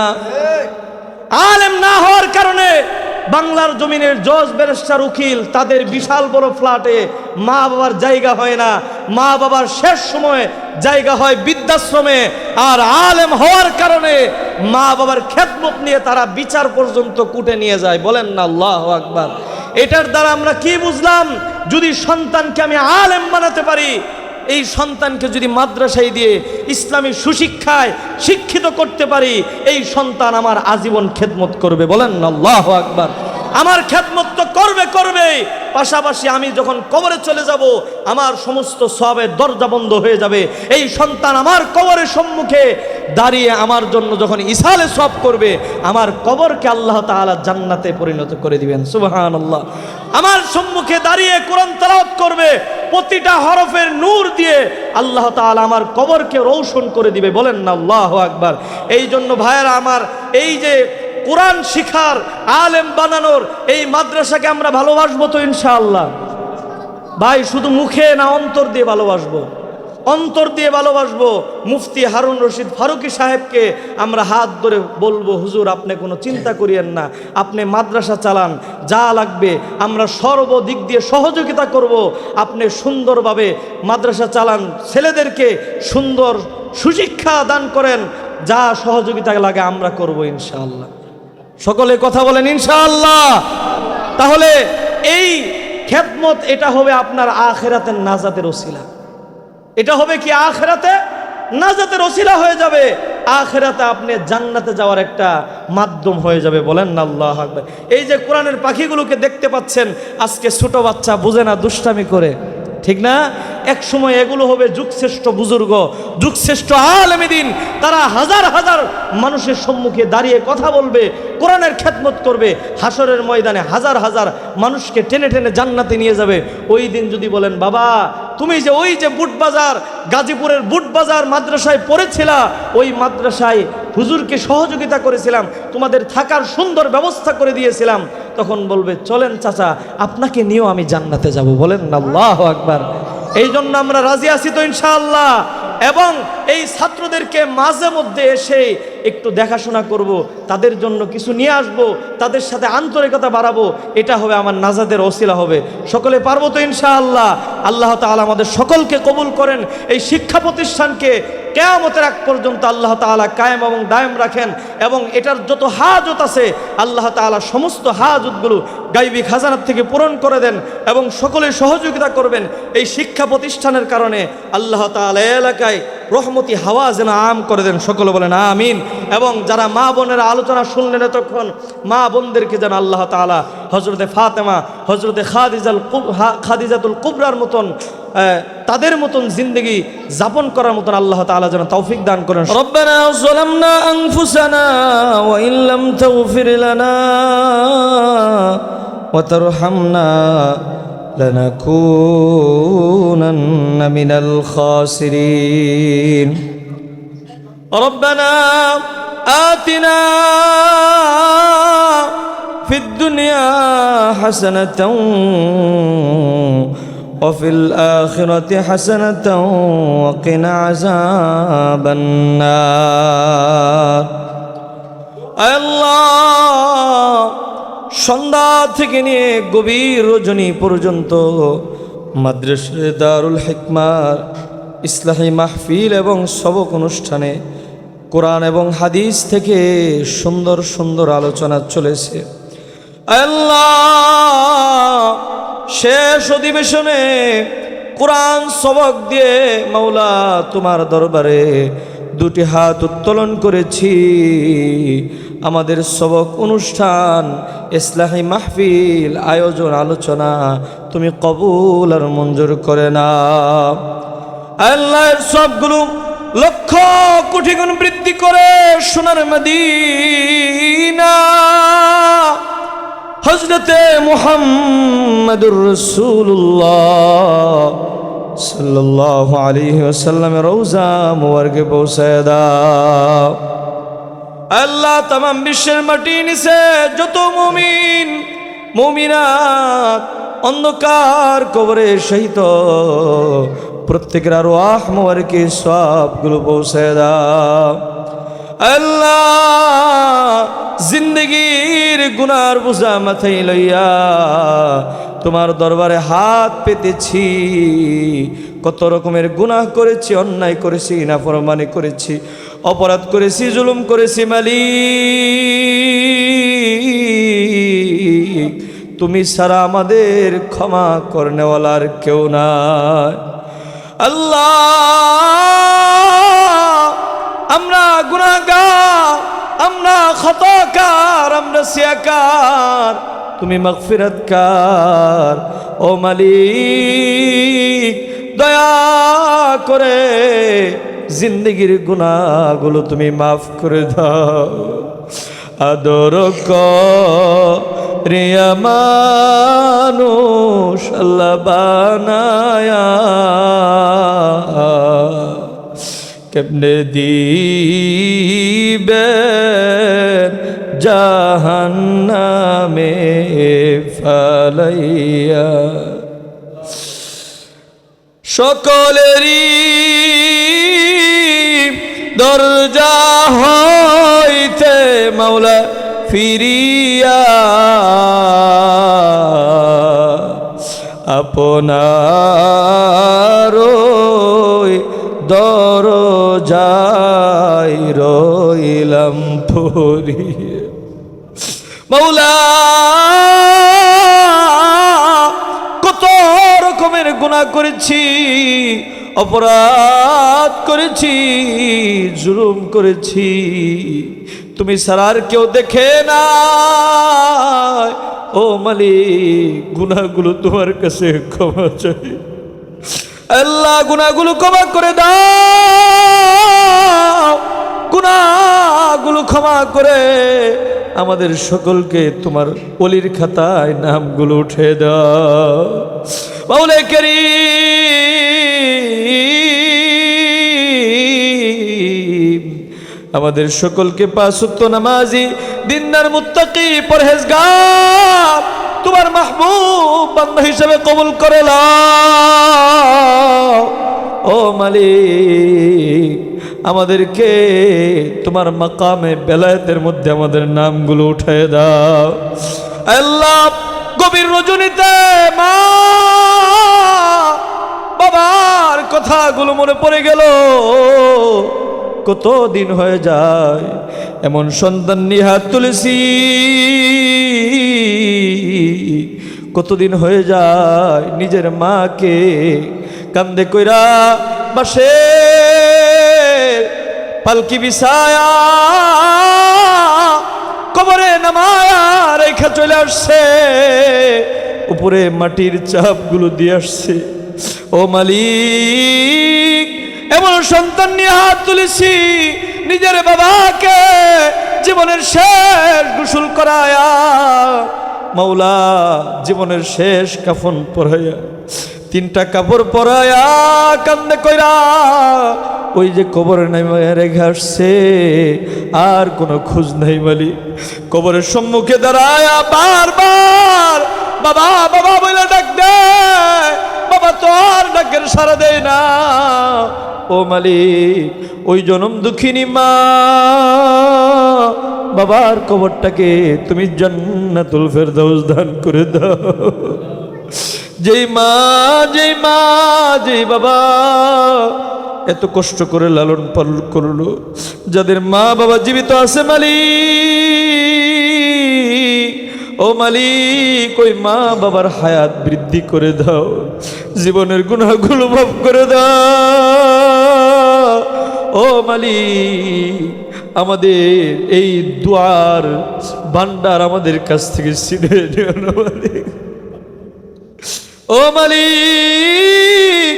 আলেম না হওয়ার কারণে বাংলার জমিনের জজ, ব্যারিস্টার, উকিল, তাদের বিশাল বড় ফ্ল্যাটে মা বাবার জায়গা হয় না। মা বাবার শেষ সময় জায়গা হয় বৃদ্ধাশ্রমে। আর আলেম হওয়ার কারণে মা বাবার খেদমত নিয়ে তারা বিচার পর্যন্ত কুটে নিয়ে যায়। বলেন না আল্লাহু আকবার। এটার দ্বারা আমরা কি বুঝলাম? যদি সন্তানকে আমি আলেম বানাতে পারি, এই সন্তানকে যদি মাদ্রাসায় দিয়ে ইসলামী সুশিক্ষায় শিক্ষিত করতে পারি, এই সন্তান আমার আজীবন খেদমত করবে। বলেন না আল্লাহু আকবার। আমার খেদমত তো করবে, পাশাপাশি আমি যখন কবরে চলে যাব আমার সমস্ত সওয়াবের দরজা বন্ধ হয়ে যাবে। এই সন্তান আমার কবরের সম্মুখে দাঁড়িয়ে আমার জন্য যখন ইসালে সওয়াব করবে, আমার কবরকে আল্লাহ তাআলা জান্নাতে পরিণত করে দিবেন। সুবহানাল্লাহ। আমার সম্মুখে দাঁড়িয়ে কোরআন তেলাওয়াত করবে, প্রতিটা হরফের নূর দিয়ে আল্লাহ তাআলা আমার কবরকে রৌশন করে দিবে। বলেন না আল্লাহু আকবার। এই জন্য ভাইয়েরা আমার, এই যে কোরআন শিখার, আলেম বানানোর এই মাদ্রাসাকে আমরা ভালোবাসবো তো ইনশাআল্লাহ? ভাই শুধু মুখে না, অন্তর দিয়ে ভালোবাসবো, অন্তর দিয়ে ভালোবাসবো। মুফতি হারুন রশিদ ফারুকী সাহেবকে আমরা হাত ধরে বলবো, হুজুর আপনি কোনো চিন্তা করিয়েন না, আপনি মাদ্রাসা চালান, যা লাগবে আমরা সর্বদিক দিয়ে সহযোগিতা করব। আপনি সুন্দরভাবে মাদ্রাসা চালান, ছেলেদেরকে সুন্দর সুশিক্ষা দান করেন, যা সহযোগিতা লাগে আমরা করব ইনশাআল্লাহ। সকলে কথা বলেন ইনশাআল্লাহ। তাহলে এই খেদমত, এটা হবে আপনার আখিরাতের নাজাতের ওসিলা। এটা হবে কি? আখিরাতে নাজাতের ওসিলা হয়ে যাবে। আখিরাতে আপনি জান্নাতে যাওয়ার একটা মাধ্যম হয়ে যাবে। বলেন না আল্লাহু আকবার। এই যে কোরআনের পাখিগুলোকে দেখতে পাচ্ছেন, আজকে ছোট বাচ্চা বুঝে না, দুষ্টামি করে, ঠিক না? এক সময় এগুলো হবে যুগশ্রেষ্ঠ বুজুর্গ, যুগশ্রেষ্ঠ আলেম দ্বীন। তারা হাজার হাজার মানুষের সম্মুখে দাঁড়িয়ে কথা বলবে, কোরআনের খেদমত করবে, হাসরের ময়দানে হাজার হাজার মানুষকে টেনে টেনে জান্নাতে নিয়ে যাবে। ওই দিন যদি বলেন, বাবা তুমি যে ওই যে বুটবাজার, গাজীপুরের বুটবাজার মাদ্রাসায় পড়েছিলা, ওই মাদ্রাসায় হুজুরকে সহযোগিতা করেছিলাম, তোমাদের থাকার সুন্দর ব্যবস্থা করে দিয়েছিলাম, তখন বলবে, চলেন চাচা আপনাকে নিয়েও আমি জান্নাতে যাব। বলেন না আল্লাহু আকবার। এই জন্য আমরা রাজি আছি তো ইনশাআল্লাহ। এবং এই ছাত্রদেরকে মাঝে মধ্যে এসে একটু দেখাশোনা করব, তাদের জন্য কিছু নিয়ে আসব, তাদের সাথে আন্তরিকতা বাড়াবো। এটা হবে আমার নাজাদের ওসিলা হবে। সকলে পারবো তো ইনশাআল্লাহ? আল্লাহ তাআলা আমাদের সকলকে কবুল করেন। এই শিক্ষা প্রতিষ্ঠানকে কিয়ামতের আগ পর্যন্ত আল্লাহ তাআলা কায়েম এবং দায়েম রাখেন। এবং এটার যত হাজত আছে আল্লাহ তাআলা সমস্ত হাজতগুলো গায়বী খাজানার থেকে পূরণ করে দেন এবং সকলে সহযোগিতা করবেন। এই শিক্ষা প্রতিষ্ঠানের কারণে আল্লাহ তাআলা এলাকায় রহমতি হাওয়া যেন আম করে দেন। সকলে বলেন আমিন। এবং যারা মা বোনেরা আলোচনা শুনলেন তখন, মা বোনদেরকে যেন আল্লাহ তাআলা হযরতে ফাতেমা, হযরতে খাদিজাতুল কুবরার মতন, তাদের মতন জিন্দেগি যাপন করার মতন আল্লাহ তাআলা যেন তৌফিক দান করেন। রব্বানা যালামনা আনফুসানা ওয়া ইন লাম তাগফির লানা ওয়া তারহামনা লানাকুনান্না মিনাল খাসিরিন। রব্বানা আতিনা ফিদ দুনিয়া হাসানাতাও وفي الآخرة حسنة وقنا عذاب النار। আল্লাহ, সন্ধ্যা থেকে নিয়ে গভীর রজনী পর্যন্ত মাদ্রাসা দারুল হিকমার ইসলাহি মাহফিল এবং সবক অনুষ্ঠানে কোরআন এবং হাদিস থেকে সুন্দর সুন্দর আলোচনা চলেছে। আল্লাহ, শেষ অধিবেশনে কোরআন সবক দিয়ে মাওলা তোমার দরবারে দুটি হাত উত্তোলন করেছি। আমাদের সবক অনুষ্ঠান, ইসলাহি মাহফিল আয়োজন, আলোচনা তুমি কবুল আর মঞ্জুর করে নাও। আল্লাহর সবগুলো লক্ষ কোটি গুণ বৃদ্ধি করে সোনার মদিনা হযরতে মুহাম্মদুর রাসূলুল্লাহ সাল্লাল্লাহু আলাইহি ওয়াসাল্লামের রওজা মুবারকে পৌঁছায় দাও। আল্লাহ তামাম বিশ্বের মাটি নিচে যত মুমিন মুমিনাত অন্ধকার কবরে শহীদ প্রত্যেকের আরওয়াহ মুবারকে সবগুলো পৌঁছায় দাও। আল্লাহ জিন্দগির গুনার বোঝা মাথায় লইয়া তোমার দরবারে হাত পেতেছি। কত রকমের গুনাহ করেছি, অন্যায় করেছি, নাফরমানি করেছি, অপরাধ করেছি, জুলুম করেছি। মালিক তুমি ছাড়া আমাদের ক্ষমা করনেওয়ালার কেউ নাই। আল্লাহ আমরা গুনাহগার, আমরা খতাকার, আমরা সিয়াকার, তুমি মাগফিরাতকার। ও মালিক দয়া করে জিন্দগির গুনাহগুলো তুমি মাফ করে দাও। আদর রিয়া মানুষ আল্লাহ বানায়া কেমনে দিবেন জাহান্নামে ফালাইয়া। সকলেরই দরজা হইতে মাওলা ফিরিয়া আপনার দরজায় রইলাম পড়িয়ে। মাওলা কত রকমের গুনাহ করেছি, অপরাধ করেছি, জুলুম করেছি, তুমি ছাড়া আর কেউ দেখে না। ও মালিক গুনাহগুলো তোমার কাছে ক্ষমা চাই। আল্লাহ গুনাহগুলো ক্ষমা করে দাও। গুনাহগুলো ক্ষমা করে আমাদের সকলকে তোমার ওলির খাতায় নামগুলো উঠে দাও। মাওলা কারীম আমাদের সকলকে পাঁচ ওয়াক্ত নামাজি, দিনদার, মুত্তাকি, পরহেজগার তোমার মাহবুব বান্দা হিসেবে কবুল করে নাও। ও মালিক আমাদেরকে তোমার মাকামে বেলায়েতের মধ্যে আমাদের নামগুলো উঠায় দাও। আল্লাহ গভীর রজনীতে মা বাবার কথাগুলো মনে পড়ে গেল। কত দিন হয়ে যায় এমন সন্তান নিয়ে হাত তুলেছি, কতদিন হয়ে যায় নিজের মাকে কান্দে কইরা বাসে পালকি বিছায়া কবরে নামায়া রেখা চলে আসছে, উপরে মাটির চাপগুলো দিয়ে আসছে। ও মালিক এমন সন্তান নিয়ে হাত তুলেছি, নিজের বাবাকে জীবনের শেষ গোসল করায়া মাওলা জীবনের শেষ কাফন পরাইয়া, তিনটা কাপড় পরাইয়া কান্দে কইরা ওই যে কবরে নামায়া রেখে আসছে, আর কোনো খোঁজ নাই। মালিক কবরের সম্মুখে দাঁড়ায়া বারবার বাবা বাবা বলে ডাক দেয়, বাবা তো আর ডাকের সাড়া দেয় না। ও মালিক ওই জনম দুঃখিনী মা বাবার কবরটাকে তুমি জান্নাতুল ফেরদাউস দান করে দাও। যেই মা যেই বাবা এত কষ্ট করে লালন পালন করলো, যাদের মা বাবা জীবিত আছে মালিক, ও মালিক ওই মা বাবার হায়াত বৃদ্ধি করে দাও, জীবনের গুনাহগুলো মাফ করে দাও। ও মালিক আমাদের এই দুয়ার ভান্ডার আমাদের কাছ থেকে ছিনে নিও না মালিক। ও মালিক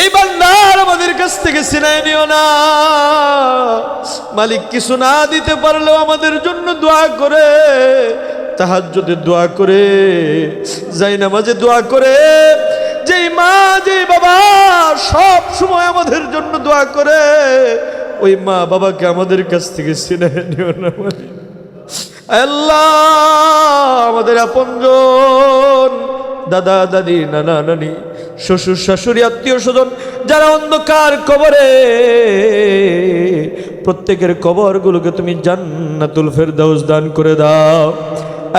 এই ভান্ডার আমাদের কাছ থেকে ছিনে নিও না মালিক। কিছু না দিতে পারলেও আমাদের জন্য দোয়া করে, তাহাজ্জুদে দোয়া করে, জায়নামাজে দোয়া করে, যেই মা যেই বাবা সময় আমাদের জন্য দোয়া করে, ওই মা বাবাকে আমাদের কাছ থেকে ছিনিয়ে নিও না মালিক। আল্লাহ, আমাদের আপনজন, দাদা দাদি, নানা নানি, শ্বশুর শাশুড়ি, আত্মীয় স্বজন যারা অন্ধকার কবরে, প্রত্যেকের কবরগুলোকে তুমি জান্নাতুল ফেরদাউস দান করে দাও।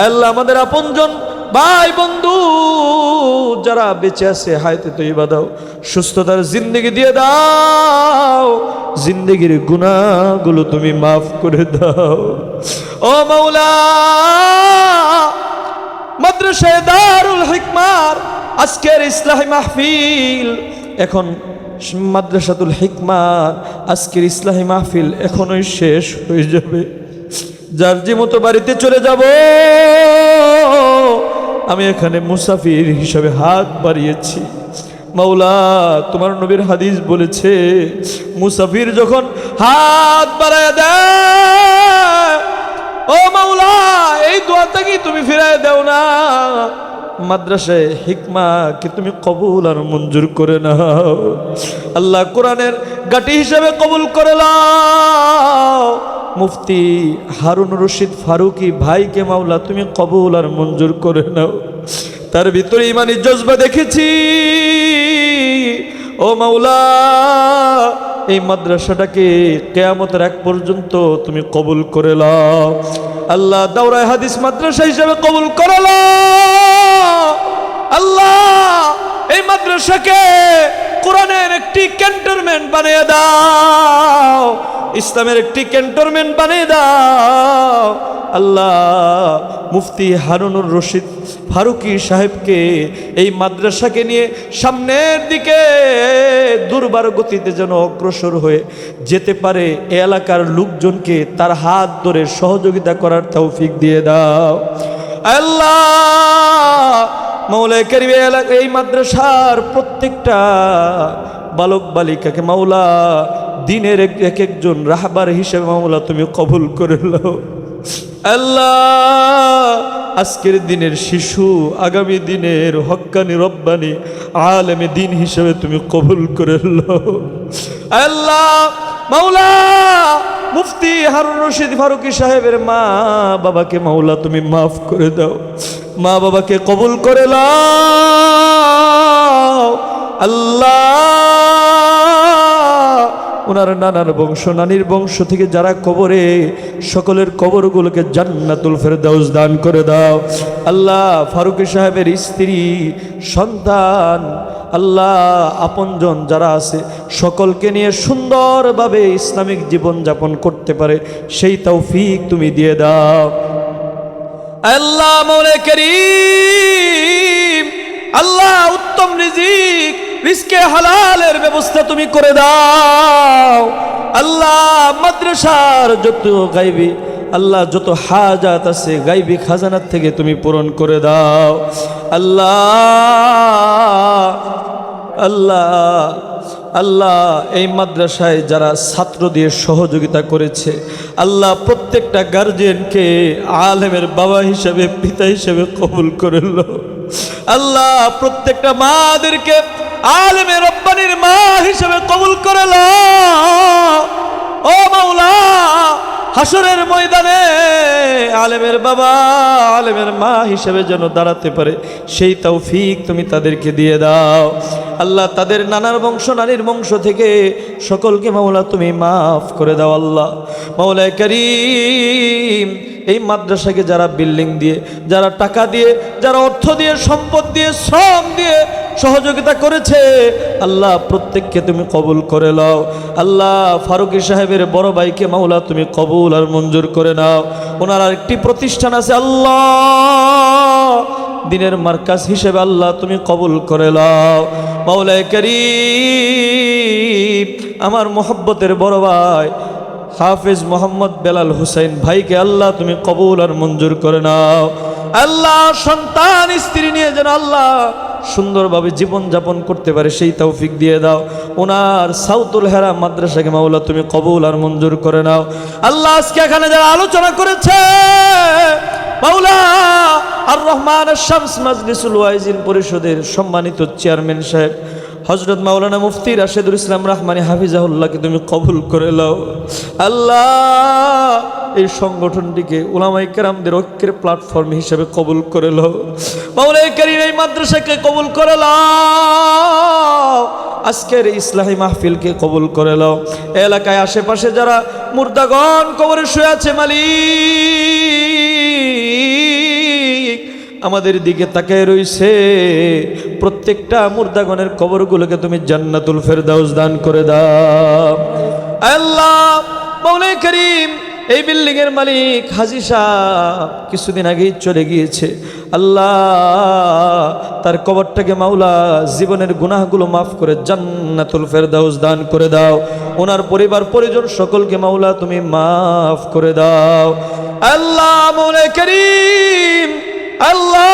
আল্লাহ, আমাদের আপনজন ভাই বন্ধু যারা বেঁচে আছে, হায়াতে তৈবা দাও, সুস্থতার জিন্দেগি দিয়ে দাও, জিন্দেগির গুনাহগুলো তুমি মাফ করে দাও। ও মাওলা, মাদ্রাসায়ে দারুল হিকমার আজকের ইসলাহি মাহফিল, এখন মাদ্রাসাতুল হিকমার আজকের ইসলাহি মাহফিল এখনোই শেষ হয়ে যাবে। যার যে মতো বাড়িতে চলে যাব, আমি এখানে মুসাফির হিসাবে হাত বাড়িয়েছি। মাওলা, তোমার নবীর হাদিস বলেছে, মুসাফির যখন হাত বাড়ায় দেয়, ও মাওলা, এই দোয়াটা কি তুমি ফিরায় দাও না? মাদ্রাসায়ে হিকমাকে তুমি কবুল আর মঞ্জুর করে নাও। আল্লাহ, কোরআনের গাটি হিসেবে কবুল করে নাও। মুফতি হারুন রশিদ ফারুকি ভাইকে মাওলা তুমি কবুল আর মঞ্জুর করে নাও। তার ভিতরে ইমানি জজবা দেখেছি। ও মাওলা, এই মাদ্রাসাটাকে কিয়ামতের আগ পর্যন্ত তুমি কবুল করে নাও। আল্লাহ, দাওরায়ে হাদিস মাদ্রাসা হিসেবে কবুল করে নাও। আল্লাহ, এই মাদ্রাসাকে কোরআনের একটি ক্যান্টনমেন্ট বানিয়ে দাও, ইসলামের একটি ক্যান্টনমেন্ট বানিয়ে দাও। আল্লাহ, মুফতি হারুনুর রশিদ ফারুকি সাহেবকে এই মাদ্রাসাকে নিয়ে সামনের দিকে দুর্বার গতিতে যেন অগ্রসর হয়ে যেতে পারে, এ এলাকার লোকজনকে তার হাত ধরে সহযোগিতা করার তৌফিক দিয়ে দাও। আল্লাহ, মাওলা কারীম, এই মাদ্রাসার প্রত্যেকটা বালক বালিকাকে মাওলা দিনের এক একজন রাহবার হিসেবে মাওলা তুমি কবুল করে নাও। আল্লাহ, আজকের দিনের শিশু আগামী দিনের হক্কানি রব্বানি আলেমে দিন হিসেবে তুমি কবুল করে নাও। আল্লাহ, মাওলা, মুফতি হারুন রশিদ ফারুকি সাহেবের মা বাবাকে মাওলা তুমি মাফ করে দাও, মা বাবাকে কবুল করে নাও। আল্লাহ, ওনার নানার বংশ, নানির বংশ থেকে যারা কবরে, সকলের কবরগুলোকে জান্নাতুল ফেরদাউস দান করে দাও। আল্লাহ, ফারুকি সাহেবের স্ত্রী, সন্তান, আল্লাহ, আপনজন যারা আছে সকলকে নিয়ে সুন্দরভাবে ইসলামিক জীবন যাপন করতে পারে সেই তৌফিক তুমি দিয়ে দাও। আল্লাহ, মাওলা কারীম, আল্লাহ, উত্তম রিজকে হালালের ব্যবস্থা তুমি করে দাও। আল্লাহ, মাদ্রাসার যত গায়বী, আল্লাহ, যত হাজাত আছে গায়বী খাজানার থেকে তুমি পূরণ করে দাও। আল্লাহ, আল্লাহ, আল্লাহ, এই মাদ্রাসায় যারা ছাত্র দিয়ে সহযোগিতা করেছে, আল্লাহ, প্রত্যেকটা গার্জিয়ানকে আলেমের বাবা হিসেবে, পিতা হিসেবে কবুল করে নাও। আল্লাহ, প্রত্যেকটা মাদেরকে আলেমে রব্বানির মা হিসেবে কবুল করে নাও। ও মাওলা, হাসরের ময়দানে আলেমের বাবা, আলেমের মা হিসেবে যেন দাঁড়াতে পারে সেই তৌফিক তুমি তাদেরকে দিয়ে দাও। আল্লাহ, তাদের নানার বংশ, নানির বংশ থেকে সকলকে মাওলা তুমি মাফ করে দাও। আল্লাহ, মাওলা কারীম, এই মাদ্রাসাকে যারা বিল্ডিং দিয়ে, যারা টাকা দিয়ে, যারা অর্থ দিয়ে, সম্পদ দিয়ে, শ্রম দিয়ে সহযোগিতা করেছে, আল্লাহ, প্রত্যেককে তুমি কবুল করে নাও। আল্লাহ, ফারুকি সাহেবের বড় ভাইকে মাওলা তুমি কবুল আর মঞ্জুর করে নাও। ওনার আরেকটি প্রতিষ্ঠান আছে, আল্লাহ, দিনের মার্কাজ হিসেবে, আল্লাহ, তুমি কবুল করে নাও। মাওলা কারীম, আমার মোহব্বতের বড় ভাই হাফেজ মোহাম্মদ বেলাল হুসাইন ভাইকে আল্লাহ তুমি কবুল আর মঞ্জুর করে নাও। আল্লাহ, সন্তান স্ত্রী নিয়ে যেন আল্লাহ সুন্দরভাবে জীবন যাপন করতে পারে সেই তৌফিক দিয়ে দাও। ওনার সাউতুল হেরা মাদ্রাসাকে মাওলা তুমি কবুল আর মঞ্জুর করে নাও। আল্লাহ, আজকে এখানে যারা আলোচনা করেছে মাওলা, আর রহমান শামস মাজলিসুল ওয়াইজিন পরিষদের সম্মানিত চেয়ারম্যান সাহেব হযরত মাওলানা মুফতি রাশেদুল ইসলাম রাহমানী হাফিজাহুল্লাহকে তুমি কবুল করে নাও আল্লাহ। এই সংগঠনটিকে উলামায়ে কেরামদের ঐক্যের প্ল্যাটফর্ম হিসেবে কবুল করে নাও মাওলানা কারীম। এই মাদ্রাসাকে কবুল করে নাও, আজকের ইসলাহী মাহফিলকে কবুল করে নাও। এলাকায় আশেপাশে যারা মুর্দাগণ কবরে শুয়ে আছে মালিক আমাদের দিকে তাকিয়ে রইছে, প্রত্যেকটা মুর্দাগণের কবরগুলোকে তুমি জান্নাতুল ফেরদাউস দান করে দাও আল্লাহ। মাওলানা কারীম এই বিল্ডিং এর মালিক হাজী সাহেব কিছুদিন আগেই চলে গিয়েছে আল্লাহ, তার কবরটাকে মাওলা জীবনের গুনাহগুলো মাফ করে জান্নাতুল ফেরদাউস দান করে দাও। ওনার পরিবার পরিজন সকলকে মাওলা তুমি মাফ করে দাও আল্লাহ। মাওলানা কারীম আল্লাহ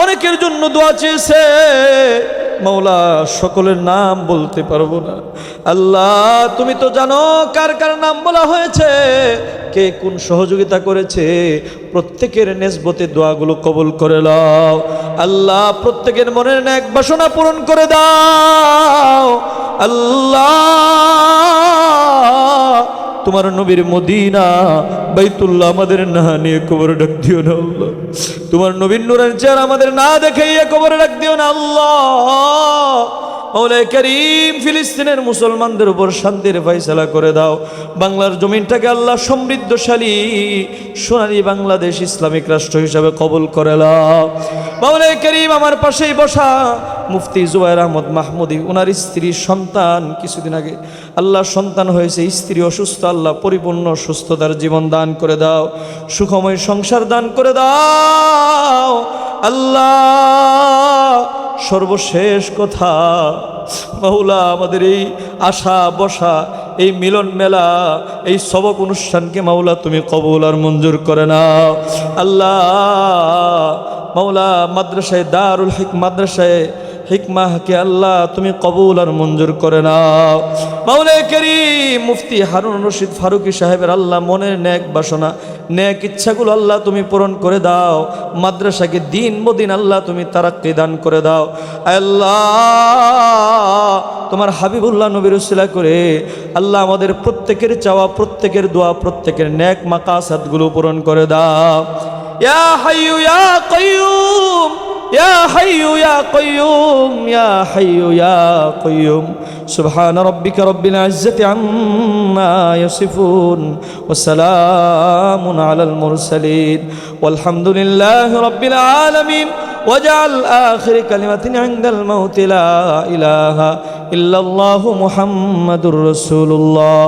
অনেকের জন্য দোয়া চেয়েছে মাওলা, সকলের নাম বলতে পারবো না আল্লাহ, তুমি তো জানো কার কার নাম বলা হয়েছে, কে কোন সহযোগিতা করেছে। প্রত্যেকের নেসবতে দোয়াগুলো কবুল করে নাও আল্লাহ, প্রত্যেকের মনের নেক বাসনা পূরণ করে দাও আল্লাহ। তোমার নবীর মদিনা বাইতুল্লাহ আমাদের না নিয়ে কবরে ডাক দিও না আল্লাহ, তোমার নবীর নূরের চেহারা আমাদের না দেখাইয়া কবরে ডাক দিও না আল্লাহ। মাওলানা কারীম ফিলিস্তিনের মুসলমানদের উপর শান্তির ফয়সালা করে দাও, বাংলার জমিনটাকে আল্লাহ সমৃদ্ধশালী সোনালী বাংলাদেশ ইসলামিক রাষ্ট্র হিসাবে কবুল করে নাও। মাওলানা কারীম আমার পাশেই বসা মুফতি জুবায়ের আহমদ মাহমুদি, ওনার স্ত্রী সন্তান কিছুদিন আগে আল্লাহ সন্তান হয়েছে, স্ত্রী অসুস্থ, আল্লাহ পরিপূর্ণ সুস্থতার জীবন দান করে দাও, সুখময় সংসার দান করে দাও আল্লাহ। সর্বশেষ কথা মাওলা, আমাদের এই আশা বসা, এই মিলন মেলা, এই সবক অনুষ্ঠানকে মাওলা তুমি কবুল আর মঞ্জুর করে নাও আল্লাহ। মাওলা মাদ্রাসায় দারুল মাদ্রাসায় হিকমাহকে আল্লাহ তুমি কবুল আর মঞ্জুর করে নাও। মাওলানা কারীম মুফতি হারুন রশিদ ফারুকী সাহেবের আল্লাহ মনের নেক বাসনা নেক ইচ্ছাগুলো আল্লাহ তুমি পূরণ করে দাও, মাদ্রাসাকে দিন বদিন আল্লাহ তুমি তারাক্কি দান করে দাও আল্লাহ। তোমার হাবিবুল্লাহ নবীর উসিলা করে আল্লাহ আমাদের প্রত্যেকের চাওয়া, প্রত্যেকের দোয়া, প্রত্যেকের নেক মাকাসাদগুলো পূরণ করে দাও। ইয়া হাইয়ু ইয়া কাইয়ুম, ইয়া হাইয়ু ইয়া কাইয়ুম, ইয়া হাইয়ু ইয়া কাইয়ুম। সুবহান রাব্বিকা রাব্বিল ইজ্জাতি আম্মা ইয়াসিফুন ওয়া সালামুন আলাল মুরসালিন ওয়ালহামদুলিল্লাহি রাব্বিল আলামিন। ওয়াজআল আখির কালিমাতিন ইনদাল মাউত লা ইলাহা ইল্লাল্লাহু মুহাম্মাদুর রাসূলুল্লাহ।